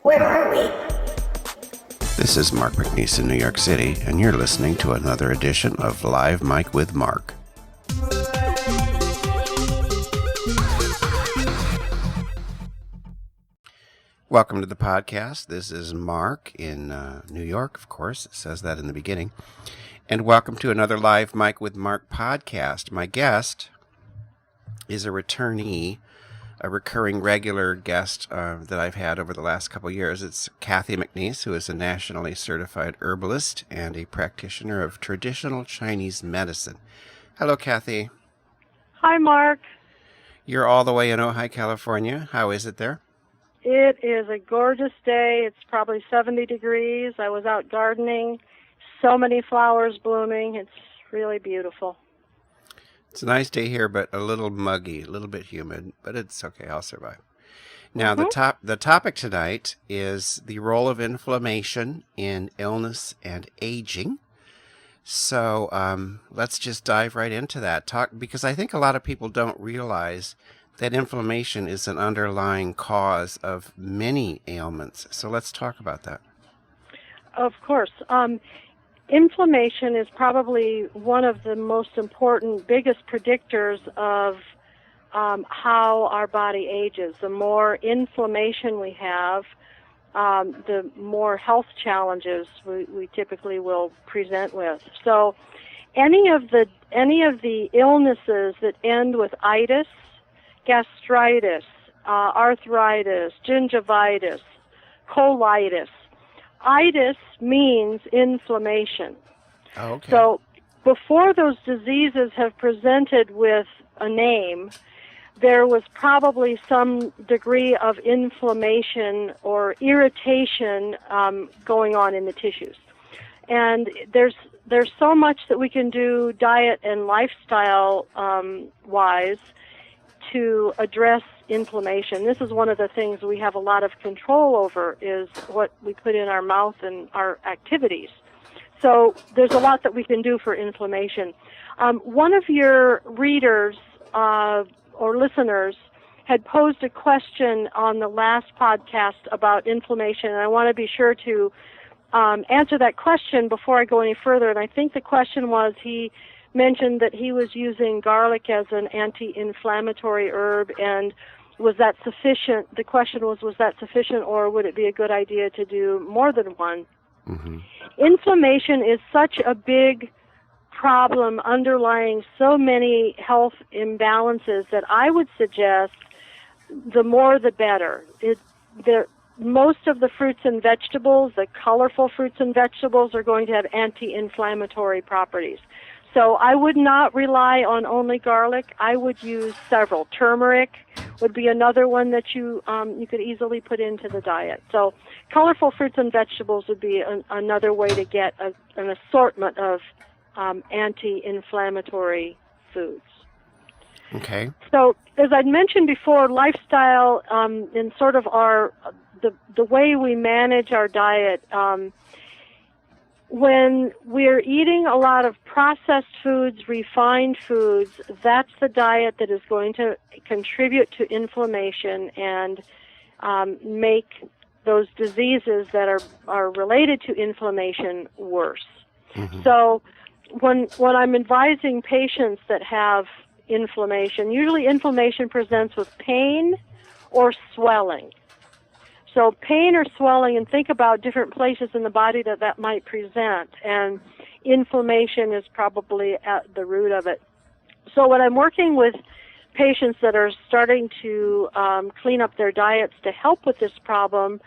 Where are we? This is Mark McNease in New York City, and you're listening to another edition of Live Mic with Mark. Welcome to the podcast. This is Mark in New York, of course. It says that in the beginning. And welcome to another Live Mic with Mark podcast. My guest is a returnee, a recurring regular guest that I've had over the last couple of years. It's Cathy McNease, who is a nationally certified herbalist and a practitioner of traditional Chinese medicine. Hello, Cathy. Hi, Mark. You're all the way in Ojai, California. How is it there? It is a gorgeous day. It's probably 70 degrees. I was out gardening. So many flowers blooming. It's really beautiful. It's a nice day here, but a little muggy, a little bit humid, but it's okay. I'll survive. Now, the topic tonight is the role of inflammation in illness and aging. So let's just dive right into that. Because I think a lot of people don't realize that inflammation is an underlying cause of many ailments. So let's talk about that. Of course. Inflammation is probably one of the most important, biggest predictors of how our body ages. The more inflammation we have, the more health challenges we typically will present with. So any of the illnesses that end with itis, gastritis, arthritis, gingivitis, colitis. Itis means inflammation. Oh, okay. So before those diseases have presented with a name, there was probably some degree of inflammation or irritation going on in the tissues. And there's so much that we can do diet and lifestyle wise to address inflammation. This is one of the things we have a lot of control over, is what we put in our mouth and our activities. So there's a lot that we can do for inflammation. One of your readers or listeners had posed a question on the last podcast about inflammation, and I want to be sure to answer that question before I go any further. And I think the question was, he mentioned that he was using garlic as an anti-inflammatory herb, and was that sufficient? The question was that sufficient, or would it be a good idea to do more than one? Mm-hmm. Inflammation is such a big problem underlying so many health imbalances that I would suggest the more the better. Most of the fruits and vegetables, the colorful fruits and vegetables, are going to have anti-inflammatory properties. So I would not rely on only garlic. I would use several. Turmeric would be another one that you could easily put into the diet. So colorful fruits and vegetables would be another way to get an assortment of anti-inflammatory foods. Okay. So as I'd mentioned before, lifestyle in sort of the way we manage our diet. When we're eating a lot of processed foods, refined foods, that's the diet that is going to contribute to inflammation and make those diseases that are related to inflammation worse. Mm-hmm. So when I'm advising patients that have inflammation, usually inflammation presents with pain or swelling. So pain or swelling, and think about different places in the body that might present, and inflammation is probably at the root of it. So when I'm working with patients that are starting to clean up their diets to help with this problem,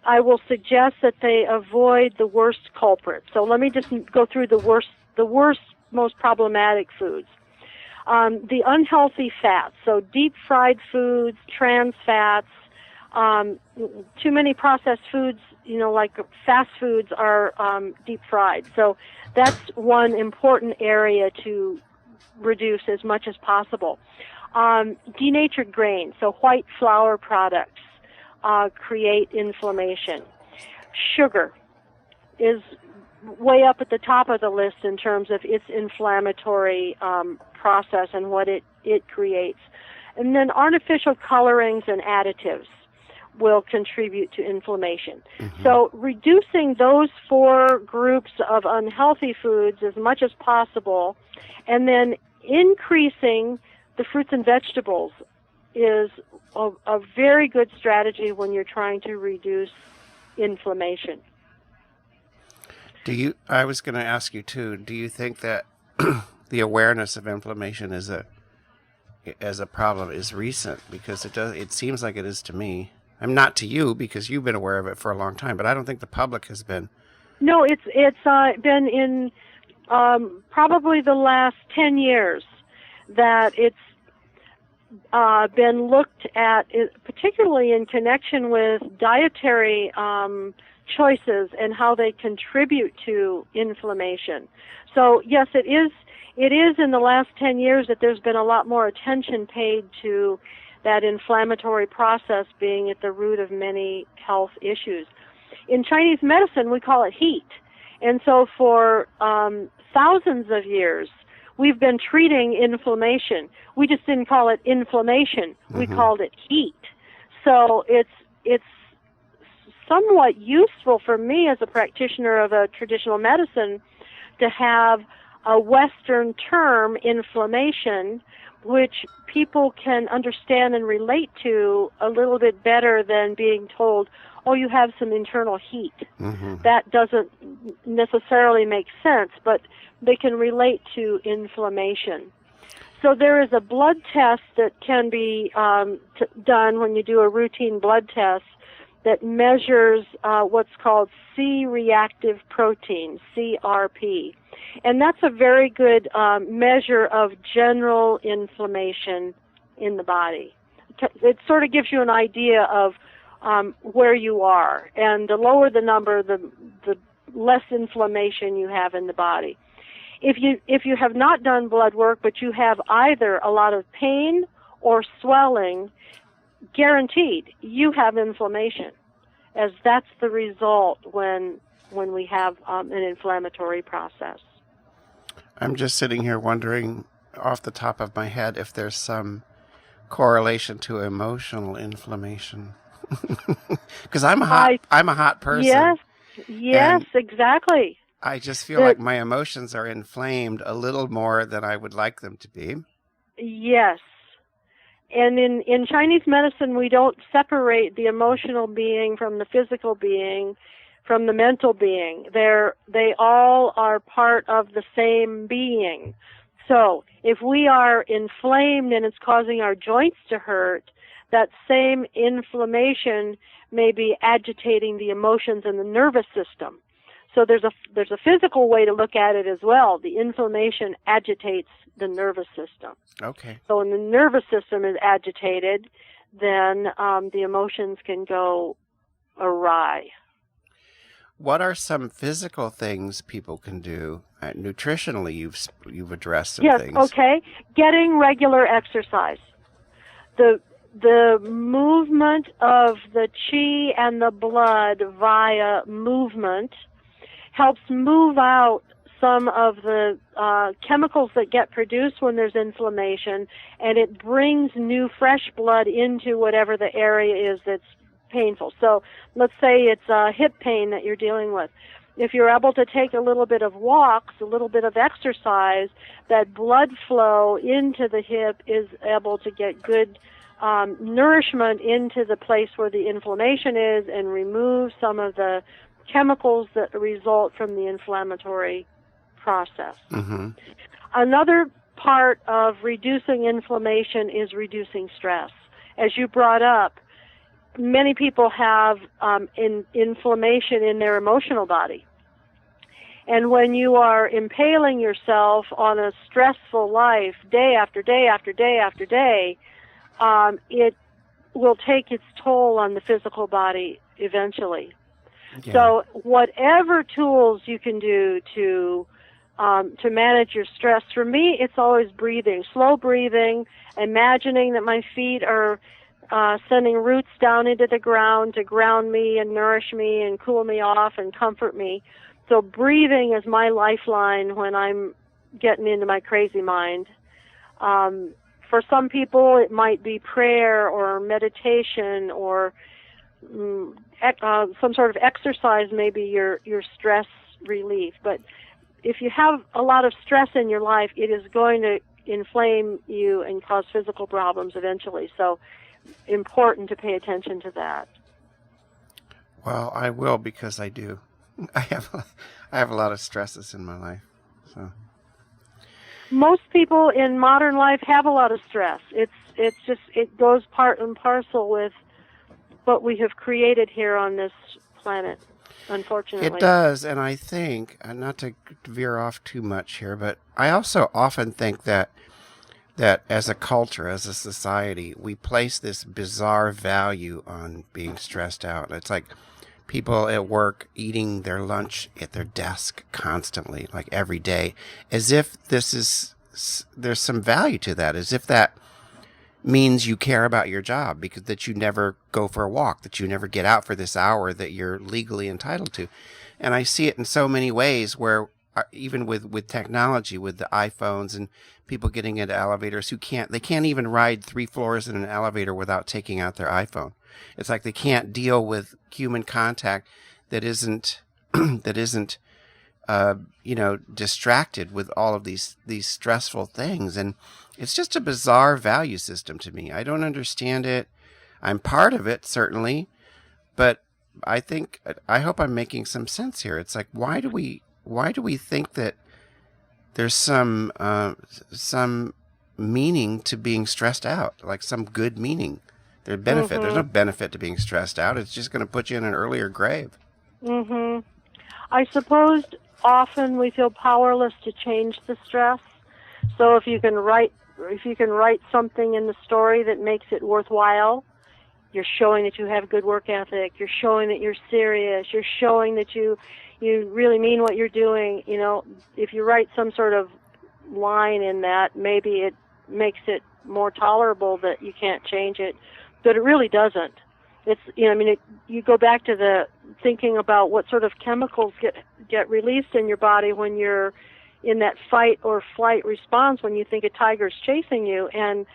I will suggest that they avoid the worst culprits. So let me just go through the worst, most problematic foods. The unhealthy fats, so deep fried foods, trans fats, too many processed foods, like fast foods are deep fried. So that's one important area to reduce as much as possible. Denatured grains, so white flour products, create inflammation. Sugar is way up at the top of the list in terms of its inflammatory process and what it creates. And then artificial colorings and additives. will contribute to inflammation. So reducing those 4 groups of unhealthy foods as much as possible, and then increasing the fruits and vegetables is a very good strategy when you're trying to reduce inflammation. I was going to ask you too, do you think that the awareness of inflammation as a problem is recent? Because it seems like it is to me. I'm not to you because you've been aware of it for a long time, but I don't think the public has been. No, it's been in probably the last 10 years that it's been looked at, particularly in connection with dietary choices and how they contribute to inflammation. So yes, it is in the last 10 years that there's been a lot more attention paid to that inflammatory process being at the root of many health issues. In Chinese medicine, we call it heat. And so for thousands of years, we've been treating inflammation. We just didn't call it inflammation. We called it heat. So it's somewhat useful for me as a practitioner of a traditional medicine to have a Western term, inflammation, which people can understand and relate to a little bit better than being told, oh, you have some internal heat. That doesn't necessarily make sense, but they can relate to inflammation. So there is a blood test that can be done when you do a routine blood test that measures what's called C-reactive protein, CRP. And that's a very good measure of general inflammation in the body. It sort of gives you an idea of where you are. And the lower the number, the less inflammation you have in the body. If you have not done blood work, but you have either a lot of pain or swelling, guaranteed you have inflammation, as that's the result when we have an inflammatory process. I'm just sitting here wondering off the top of my head if there's some correlation to emotional inflammation. Because I'm a hot person. Yes, exactly. I just feel like my emotions are inflamed a little more than I would like them to be. Yes. And in Chinese medicine, we don't separate the emotional being from the physical being, from the mental being. They all are part of the same being. So if we are inflamed and it's causing our joints to hurt, that same inflammation may be agitating the emotions in the nervous system. So there's a physical way to look at it as well. The inflammation agitates the nervous system. Okay. So when the nervous system is agitated, then the emotions can go awry. What are some physical things people can do? Nutritionally, you've addressed some things. Yes, okay. Getting regular exercise. The movement of the qi and the blood via movement helps move out some of the chemicals that get produced when there's inflammation, and it brings new fresh blood into whatever the area is that's painful. So let's say it's hip pain that you're dealing with. If you're able to take a little bit of walks, a little bit of exercise, that blood flow into the hip is able to get good nourishment into the place where the inflammation is and remove some of the chemicals that result from the inflammatory process. Another part of reducing inflammation is reducing stress. As you brought up, many people have inflammation in their emotional body. And when you are impaling yourself on a stressful life day after day after day after day, it will take its toll on the physical body eventually. Yeah. So whatever tools you can do to manage your stress, for me, it's always breathing, slow breathing, imagining that my feet are sending roots down into the ground to ground me and nourish me and cool me off and comfort me. So breathing is my lifeline when I'm getting into my crazy mind. For some people, it might be prayer or meditation or some sort of exercise may be your stress relief. But if you have a lot of stress in your life, it is going to inflame you and cause physical problems eventually. So important to pay attention to that. Well, I will, because I do. I have a lot of stresses in my life. So most people in modern life have a lot of stress. It goes part and parcel with what we have created here on this planet, unfortunately. It does, and I think, not to veer off too much here, but I also often think that as a culture, as a society, we place this bizarre value on being stressed out. It's like people at work eating their lunch at their desk constantly, like every day, as if there's some value to that, as if that means you care about your job, because that you never go for a walk, that you never get out for this hour that you're legally entitled to. And I see it in so many ways where even with technology, with the iPhones and people getting into elevators they can't even ride 3 floors in an elevator without taking out their iPhone. It's like they can't deal with human contact that isn't distracted with all of these stressful things. And it's just a bizarre value system to me. I don't understand it. I'm part of it, certainly, but I hope I'm making some sense here. It's like, why do we think that there's some meaning to being stressed out, like some good meaning? There's benefit. There's no benefit to being stressed out. It's just going to put you in an earlier grave. I suppose often we feel powerless to change the stress. So if you can write something in the story that makes it worthwhile, you're showing that you have good work ethic. You're showing that you're serious. You're showing that you really mean what you're doing. You know, if you write some sort of line in that, maybe it makes it more tolerable that you can't change it, but it really doesn't. It's, you go back to the thinking about what sort of chemicals get released in your body when you're in that fight or flight response, when you think a tiger's chasing you, and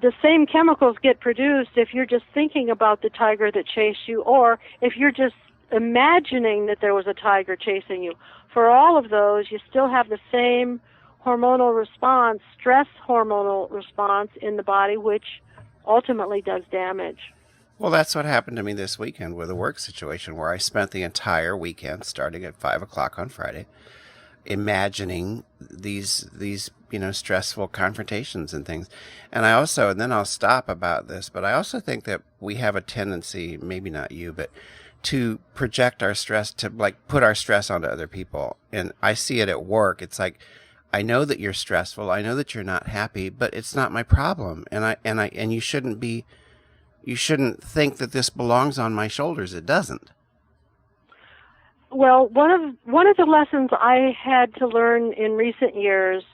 the same chemicals get produced if you're just thinking about the tiger that chased you, or if you're just imagining that there was a tiger chasing you. For all of those, you still have the same hormonal response, stress hormonal response in the body, which ultimately does damage. Well, that's what happened to me this weekend with a work situation where I spent the entire weekend, starting at 5 o'clock on Friday, imagining these stressful confrontations and things. And then I'll stop about this, but I also think that we have a tendency, maybe not you, but to project our stress, to like put our stress onto other people. And I see it at work. It's like, I know that you're stressful. I know that you're not happy, but it's not my problem. And you shouldn't think that this belongs on my shoulders. It doesn't. Well, one of the lessons I had to learn in recent years,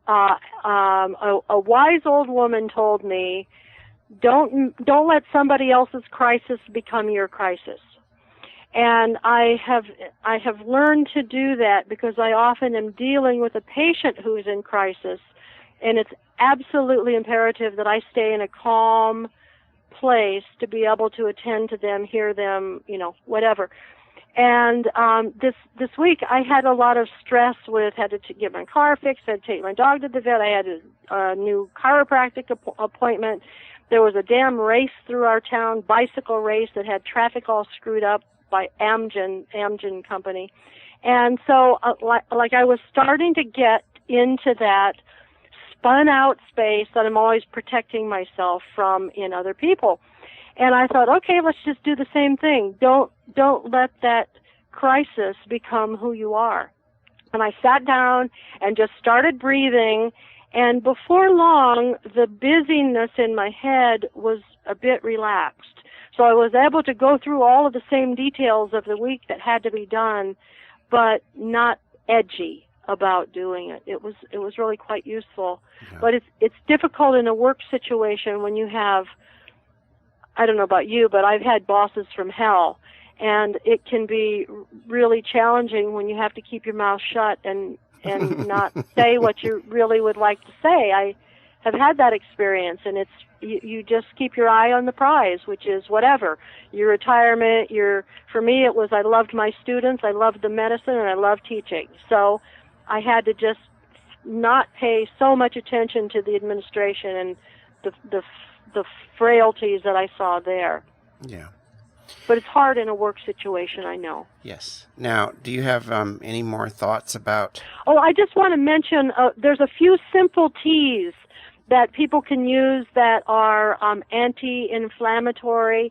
a wise old woman told me, don't let somebody else's crisis become your crisis. And I have learned to do that because I often am dealing with a patient who's in crisis, and it's absolutely imperative that I stay in a calm place to be able to attend to them, hear them, whatever. And this week I had a lot of stress had to get my car fixed, had to take my dog to the vet, I had a new chiropractic appointment. There was a damn race through our town, bicycle race that had traffic all screwed up by Amgen company. And so like I was starting to get into that spun out space that I'm always protecting myself from in other people. And I thought, okay, let's just do the same thing. Don't let that crisis become who you are. And I sat down and just started breathing, and before long, the busyness in my head was a bit relaxed. So I was able to go through all of the same details of the week that had to be done, but not edgy about doing it. It was really quite useful. Yeah. But it's difficult in a work situation when you have, I don't know about you, but I've had bosses from hell, and it can be really challenging when you have to keep your mouth shut and not say what you really would like to say. have had that experience, and it's you just keep your eye on the prize, which is whatever your retirement. For me, it was I loved my students, I loved the medicine, and I loved teaching. So I had to just not pay so much attention to the administration and the frailties that I saw there. Yeah. But it's hard in a work situation, I know. Yes. Now, do you have any more thoughts about... Oh, I just want to mention there's a few simple teas that people can use that are anti-inflammatory.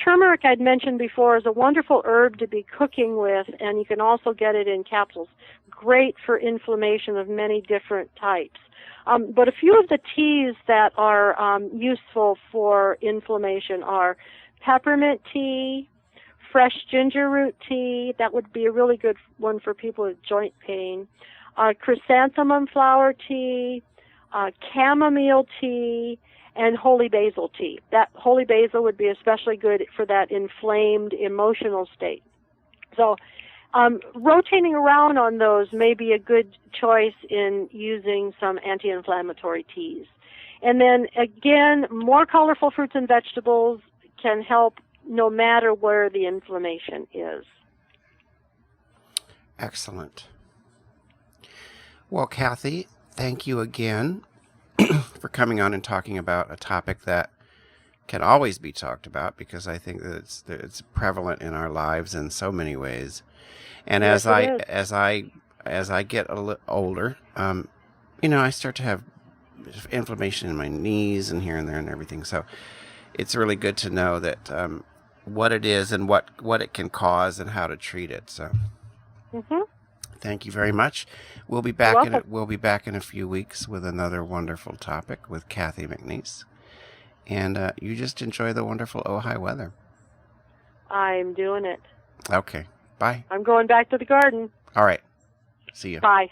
Turmeric, I'd mentioned before, is a wonderful herb to be cooking with, and you can also get it in capsules. Great for inflammation of many different types. But a few of the teas that are useful for inflammation are peppermint tea, fresh ginger root tea. That would be a really good one for people with joint pain. Chrysanthemum flower tea, chamomile tea, and holy basil tea. That holy basil would be especially good for that inflamed emotional state. So rotating around on those may be a good choice in using some anti-inflammatory teas. And then again, more colorful fruits and vegetables can help no matter where the inflammation is. Excellent. Well, Cathy, thank you again for coming on and talking about a topic that can always be talked about, because I think that it's prevalent in our lives in so many ways. And yes, as I get a little older, I start to have inflammation in my knees and here and there and everything. So it's really good to know that what it is and what it can cause and how to treat it. So thank you very much. We'll be back in a few weeks with another wonderful topic with Cathy McNease. And you just enjoy the wonderful Ojai weather. I'm doing it. Okay. Bye. I'm going back to the garden. All right. See you. Bye.